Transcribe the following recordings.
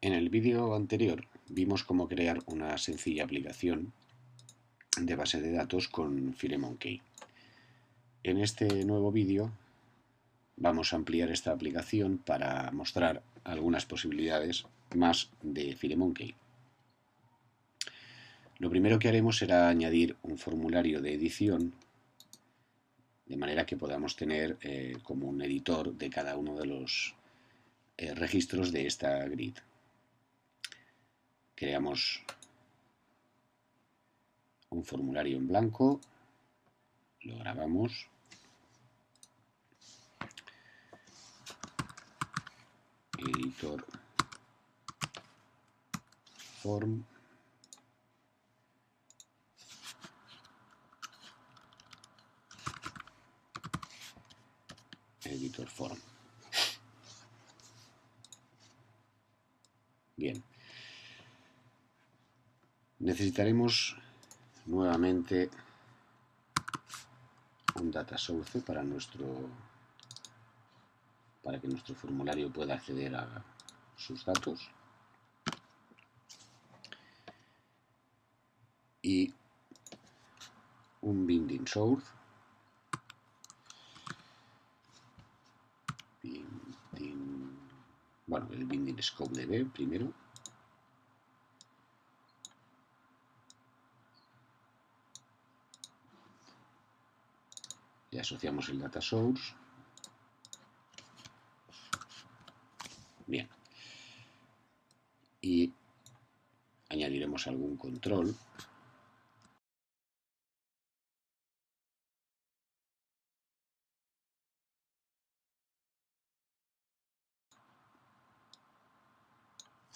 En el vídeo anterior vimos cómo crear una sencilla aplicación de base de datos con FileMonkey. En este nuevo vídeo vamos a ampliar esta aplicación para mostrar algunas posibilidades más de FileMonkey. Lo primero que haremos será añadir un formulario de edición de manera que podamos tener como un editor de cada uno de los registros de esta grid. Creamos un formulario en blanco, lo grabamos, editor form, editor form. Bien, necesitaremos nuevamente un data source para que nuestro formulario pueda acceder a sus datos y un binding source, el binding scope db primero, y asociamos el data source. Bien, y añadiremos algún control.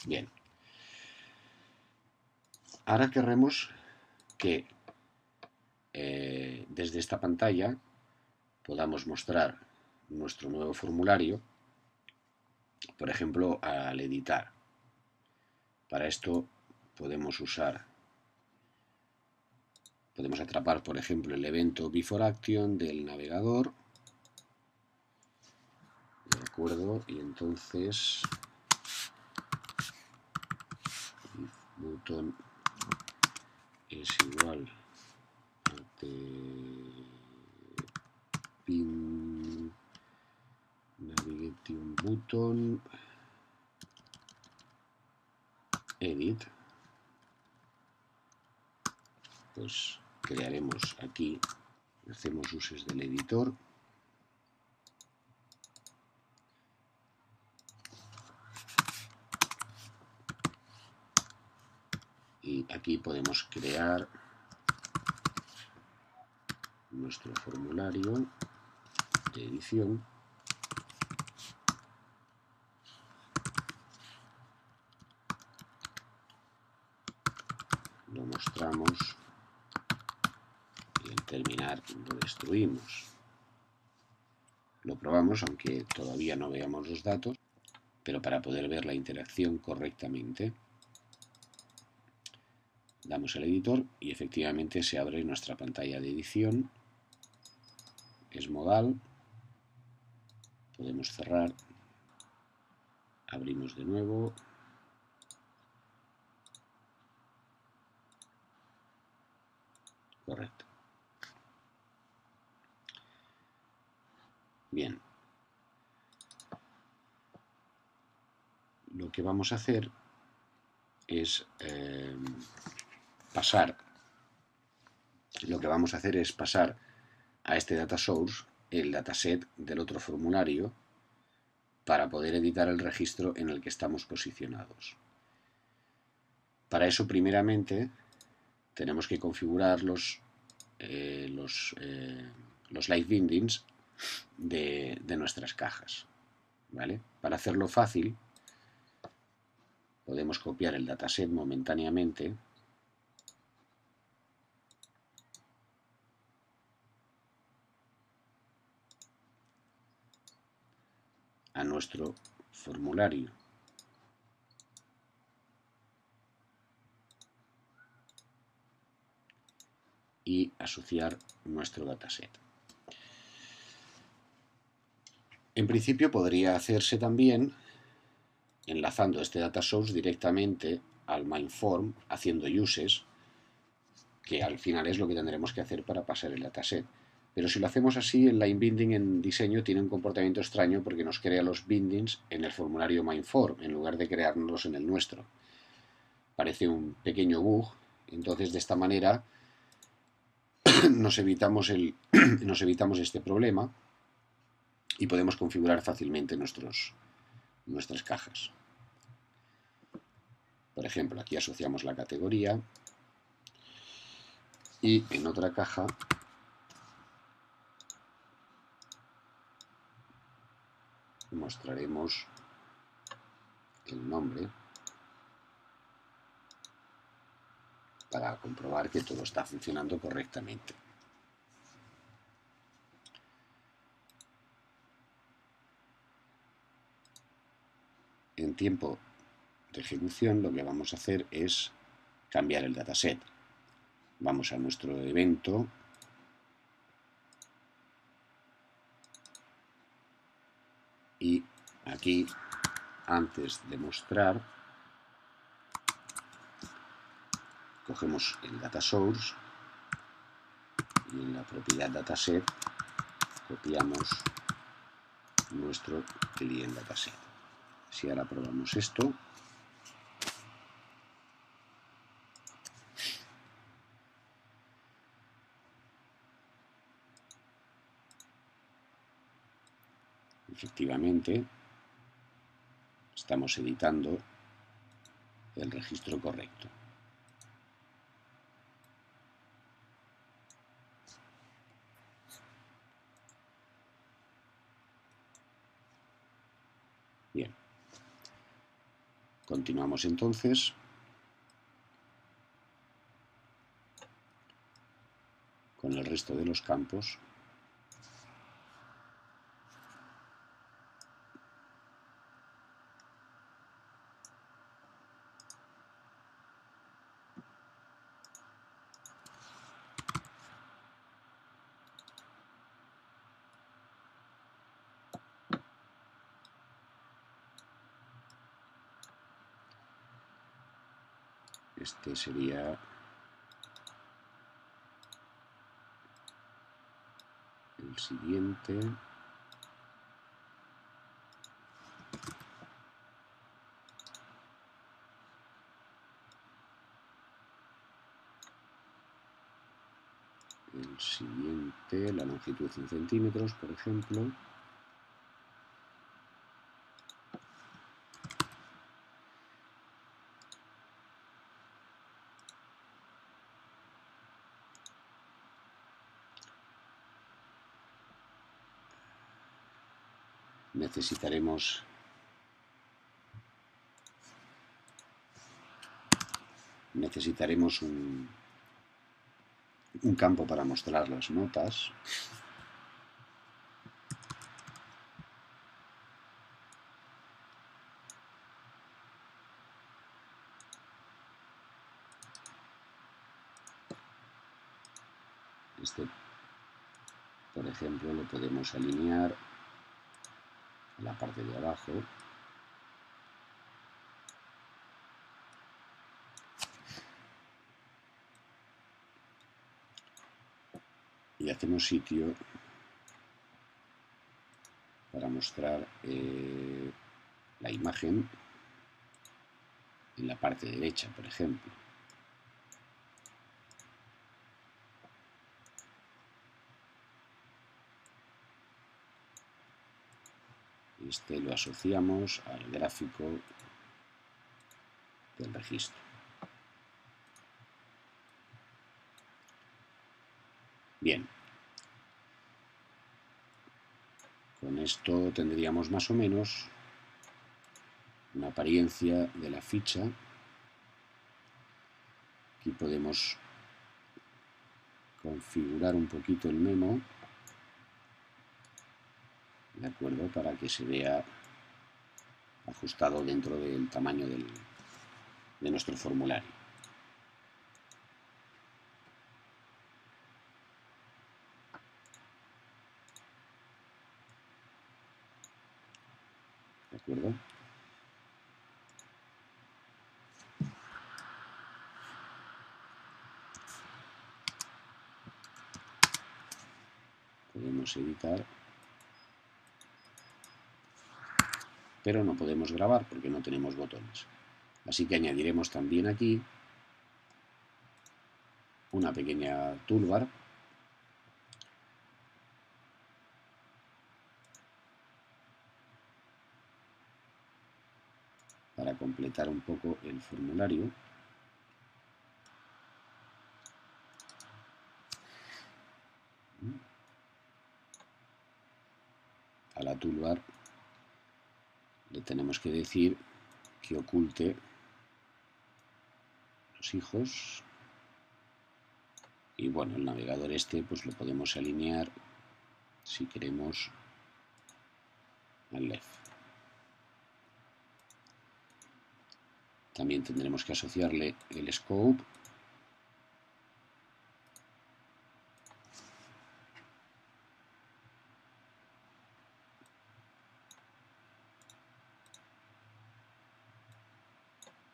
Bien, ahora querremos que desde esta pantalla podamos mostrar nuestro nuevo formulario, por ejemplo, al editar. Para esto podemos atrapar, por ejemplo, el evento beforeAction del navegador. De acuerdo, y entonces if button es igual a pin navigation button edit, pues crearemos aquí, hacemos uses del editor y aquí podemos crear nuestro formulario de edición. Lo mostramos y al terminar lo destruimos. Lo probamos, aunque todavía no veamos los datos, pero para poder ver la interacción correctamente, damos al editor y efectivamente se abre nuestra pantalla de edición. Es modal, podemos cerrar, abrimos de nuevo, correcto. Bien, lo que vamos a hacer es pasar a este data source el dataset del otro formulario para poder editar el registro en el que estamos posicionados. Para eso, primeramente, tenemos que configurar los live bindings de nuestras cajas, ¿vale? Para hacerlo fácil, podemos copiar el dataset momentáneamente a nuestro formulario. Y asociar nuestro dataset. En principio podría hacerse también enlazando este data source directamente al mainform, haciendo uses, que al final es lo que tendremos que hacer para pasar el dataset. Pero si lo hacemos así, el line binding en diseño tiene un comportamiento extraño porque nos crea los bindings en el formulario mainform en lugar de creárnoslos en el nuestro. Parece un pequeño bug, entonces de esta manera nos evitamos este problema y podemos configurar fácilmente nuestras cajas. Por ejemplo, aquí asociamos la categoría y en otra caja mostraremos el nombre para comprobar que todo está funcionando correctamente. En tiempo de ejecución lo que vamos a hacer es cambiar el dataset. Vamos a nuestro evento y aquí, antes de mostrar, cogemos el data source y en la propiedad dataset copiamos nuestro client dataset. Si ahora probamos esto, efectivamente estamos editando el registro correcto. Bien, continuamos entonces. Con el resto de los campos. Este sería el siguiente. El siguiente, la longitud en centímetros, por ejemplo. Necesitaremos un campo para mostrar las notas. Este, por ejemplo, lo podemos alinear a la parte de abajo. Y hacemos sitio para mostrar la imagen en la parte derecha, por ejemplo. Este lo asociamos al gráfico del registro. Bien. Con esto tendríamos más o menos una apariencia de la ficha. Aquí podemos configurar un poquito el memo, ¿de acuerdo? Para que se vea ajustado dentro del tamaño de nuestro formulario. ¿De acuerdo? Podemos editar, pero no podemos grabar porque no tenemos botones. Así que añadiremos también aquí una pequeña toolbar para completar un poco el formulario. A la toolbar le tenemos que decir que oculte los hijos, y bueno, el navegador este pues lo podemos alinear si queremos al left. También tendremos que asociarle el scope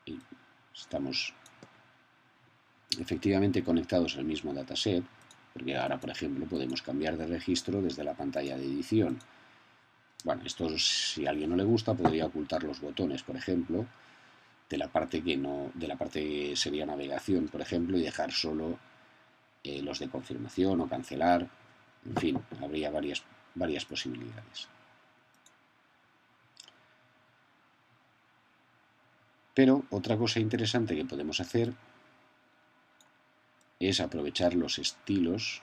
y estamos efectivamente conectados al mismo dataset, porque ahora, por ejemplo, podemos cambiar de registro desde la pantalla de edición. Bueno, esto, si a alguien no le gusta, podría ocultar los botones, por ejemplo, de la parte que sería navegación, por ejemplo, y dejar solo los de confirmación o cancelar. En fin, habría varias posibilidades. Pero otra cosa interesante que podemos hacer es aprovechar los estilos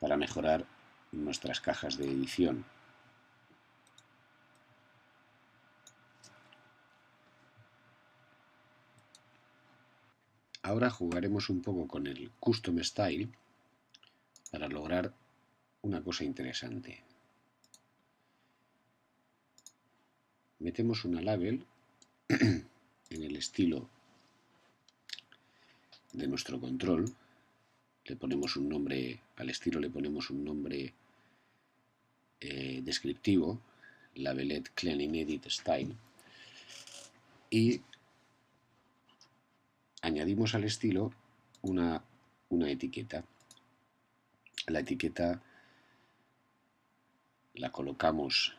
para mejorar nuestras cajas de edición. Ahora jugaremos un poco con el Custom Style para lograr una cosa interesante. Metemos una label en el estilo de nuestro control, le ponemos un nombre, al estilo le ponemos un nombre descriptivo, Labelet Cleaning Edit Style, y añadimos al estilo una etiqueta. La etiqueta la colocamos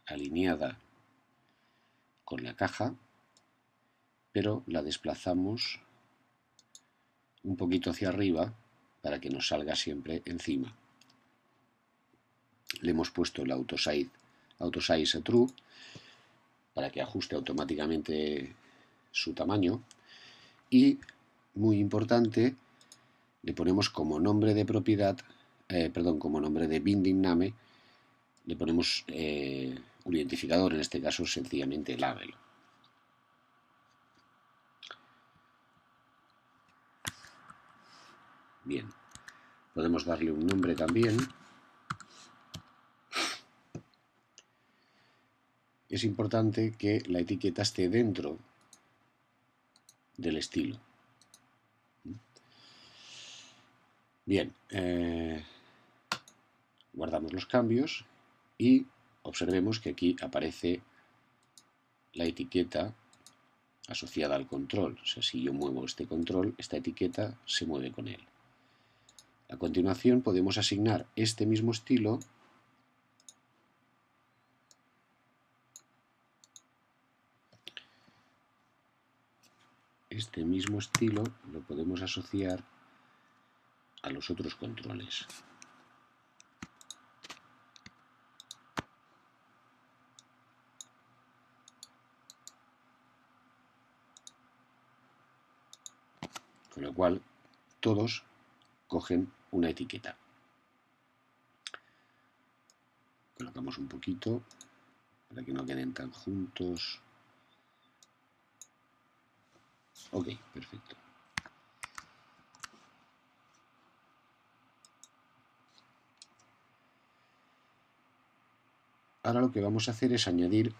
alineada con la caja, pero la desplazamos un poquito hacia arriba para que nos salga siempre encima. Le hemos puesto el autosize a true para que ajuste automáticamente su tamaño, y, muy importante, le ponemos como nombre de propiedad, como nombre de binding name, le ponemos un identificador, en este caso sencillamente label. Bien, podemos darle un nombre también. Es importante que la etiqueta esté dentro del estilo. Bien, guardamos los cambios y observemos que aquí aparece la etiqueta asociada al control. O sea, si yo muevo este control, esta etiqueta se mueve con él. A continuación podemos asignar este mismo estilo lo podemos asociar a los otros controles. Con lo cual, todos cogen una etiqueta. Colocamos un poquito para que no queden tan juntos. Ok, perfecto. Ahora lo que vamos a hacer es añadir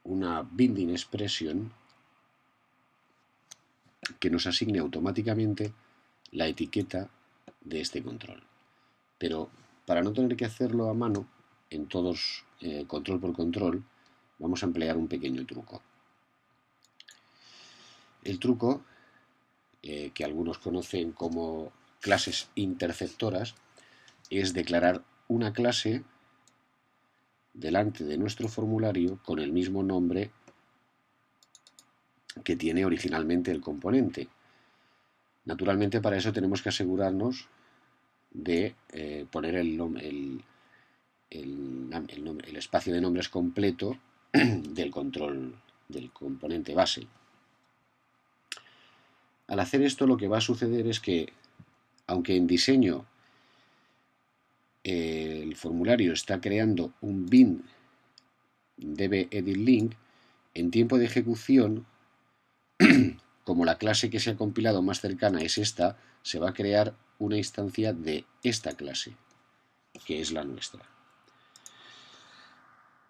una binding expression que nos asigne automáticamente la etiqueta de este control. Pero para no tener que hacerlo a mano en todos control por control, vamos a emplear un pequeño truco. El truco que algunos conocen como clases interceptoras, es declarar una clase delante de nuestro formulario con el mismo nombre que tiene originalmente el componente. Naturalmente, para eso tenemos que asegurarnos de poner el espacio de nombres completo del control del componente base. Al hacer esto, lo que va a suceder es que, aunque en diseño el formulario está creando un bin db-edit-link, en tiempo de ejecución, como la clase que se ha compilado más cercana es esta, se va a crear una instancia de esta clase, que es la nuestra.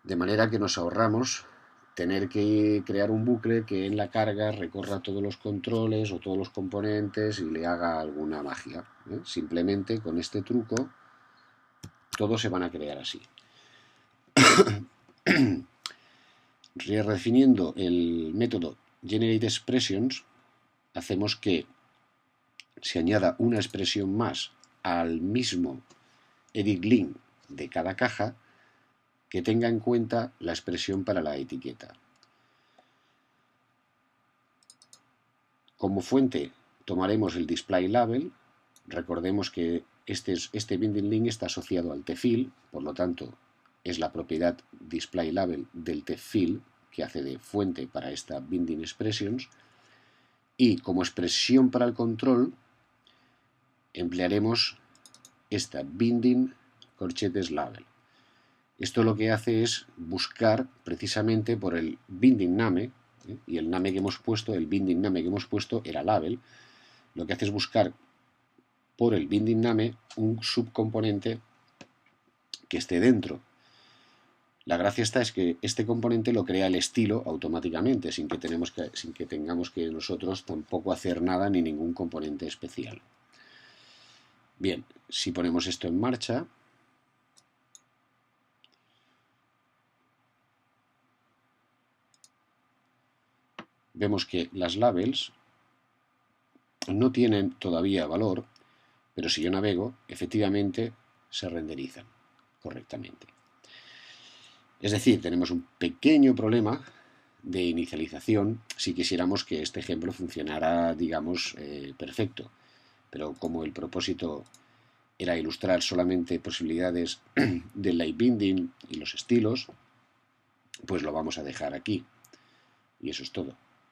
De manera que nos ahorramos tener que crear un bucle que en la carga recorra todos los controles o todos los componentes y le haga alguna magia. Simplemente con este truco todos se van a crear así. Redefiniendo el método GenerateExpressions, hacemos que se añada una expresión más al mismo edit-link de cada caja que tenga en cuenta la expresión para la etiqueta. Como fuente tomaremos el display label. Recordemos que este binding link está asociado al tfill, por lo tanto es la propiedad display label del tfill que hace de fuente para esta binding expressions, y como expresión para el control emplearemos esta binding corchetes label. Esto lo que hace es buscar precisamente por el binding name, y el name que hemos puesto, el binding name que hemos puesto era label. Lo que hace es buscar por el binding name un subcomponente que esté dentro. La gracia está es que este componente lo crea el estilo automáticamente, sin que tengamos que nosotros tampoco hacer nada ni ningún componente especial. Bien, si ponemos esto en marcha, vemos que las labels no tienen todavía valor, pero si yo navego, efectivamente se renderizan correctamente. Es decir, tenemos un pequeño problema de inicialización si quisiéramos que este ejemplo funcionara, digamos, perfecto. Pero como el propósito era ilustrar solamente posibilidades del light binding y los estilos, pues lo vamos a dejar aquí. Y eso es todo.